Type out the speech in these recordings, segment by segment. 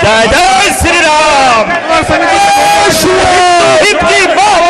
जय जय श्री राम। हिंदू की बात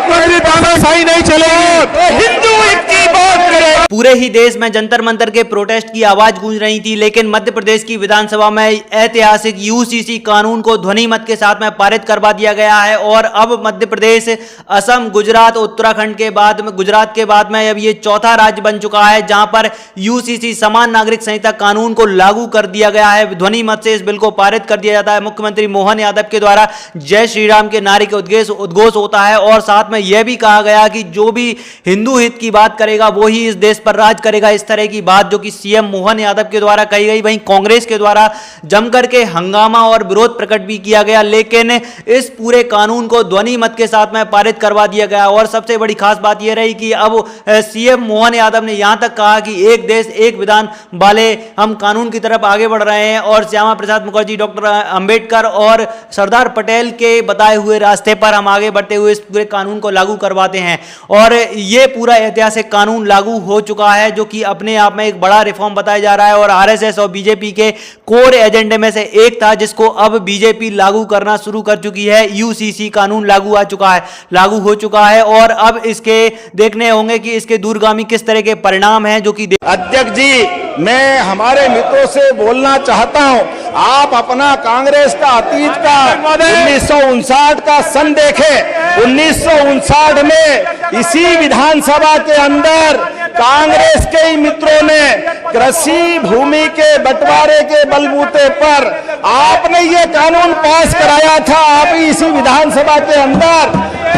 करेगा, तानाशाही नहीं चलेगी। हिंदू की बात करेगा। पूरे ही देश में जंतर मंतर के प्रोटेस्ट की आवाज गूंज रही थी, लेकिन मध्य प्रदेश की विधानसभा में ऐतिहासिक यूसीसी कानून को ध्वनि मत के साथ में पारित करवा दिया गया है। और अब मध्य प्रदेश, असम, गुजरात, उत्तराखंड के बाद में, गुजरात के बाद में अब ये चौथा राज्य बन चुका है जहां पर यूसीसी समान नागरिक संहिता कानून को लागू कर दिया गया है। ध्वनि मत से इस बिल को पारित कर दिया जाता है। मुख्यमंत्री मोहन यादव के द्वारा जय श्री राम के नारे के उद्घोष होता है और साथ में यह भी कहा गया कि जो भी हिंदू हित की बात करेगा वो ही इस देश पर राज करेगा। इस तरह की बात जो कि सीएम मोहन यादव के द्वारा कही गई। वहीं कांग्रेस के द्वारा जमकर के हंगामा और विरोध प्रकट भी किया गया, लेकिन इस पूरे कानून को ध्वनि मत के साथ में पारित करवा दिया गया। और सबसे बड़ी खास बात यह रही कि अब सीएम मोहन यादव ने यहां तक कहा कि एक देश एक विधान वाले हम कानून की तरफ आगे बढ़ रहे हैं और श्यामा प्रसाद मुखर्जी, डॉक्टर अंबेडकर और सरदार पटेल के बताए हुए रास्ते पर हम आगे बढ़ते हुए इस पूरे कानून को लागू करवाते हैं। और यह पूरा ऐतिहासिक कानून लागू हो चुका है जो कि अपने आप में एक बड़ा रिफॉर्म बताया जा रहा है और आरएसएस और बीजेपी के कोर एजेंडे में से एक था, जिसको अब बीजेपी लागू करना शुरू कर चुकी है। यूसीसी कानून लागू हो चुका है और अब इसके देखने होंगे कि इसके दूरगामी किस तरह के परिणाम हैं जो कि अध्यक्ष जी, मैं हमारे मित्रों से बोलना चाहता हूं, आप अपना कांग्रेस का अतीत का 1959 का सन देखें। 1959 में इसी विधानसभा के अंदर कांग्रेस के ही मित्रों ने कृषि भूमि के बंटवारे के बलबूते पर आपने ये कानून पास कराया था। आप इसी विधानसभा के अंदर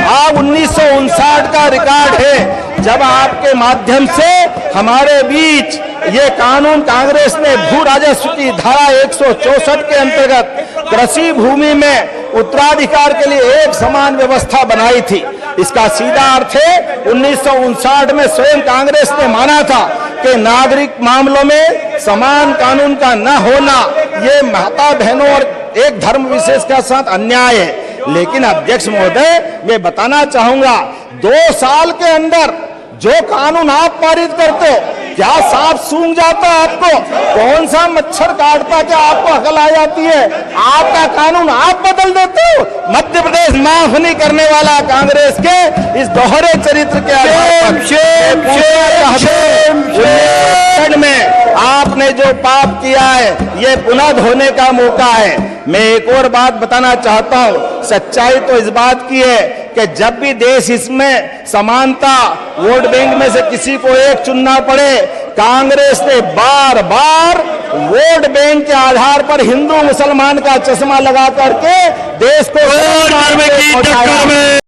आप 1959 का रिकॉर्ड है जब आपके माध्यम से हमारे बीच ये कानून कांग्रेस ने भू राजस्व की धारा 164 के अंतर्गत कृषि भूमि में उत्तराधिकार के लिए एक समान व्यवस्था बनाई थी। इसका सीधा अर्थ है 1959 में स्वयं कांग्रेस ने माना था कि नागरिक मामलों में समान कानून का न होना ये माता बहनों और एक धर्म विशेष के साथ अन्याय है। लेकिन अध्यक्ष महोदय, मैं बताना चाहूंगा 2 साल के अंदर जो कानून आप पारित करते हो, क्या सांप सूंघ जाता आपको? कौन सा मच्छर काटता क्या आपको अकल आ जाती है? आपका कानून आप बदल देते हो। मध्य प्रदेश माफ नहीं करने वाला कांग्रेस के इस दोहरे चरित्र के आधार में आपने जो पाप किया है ये पुनः धोने का मौका है। मैं एक और बात बताना चाहता हूं, सच्चाई तो इस बात की है कि जब भी देश इसमें समानता, वोट बैंक में से किसी को एक चुनना पड़े, कांग्रेस ने बार बार वोट बैंक के आधार पर हिंदू मुसलमान का चश्मा लगा करके देश को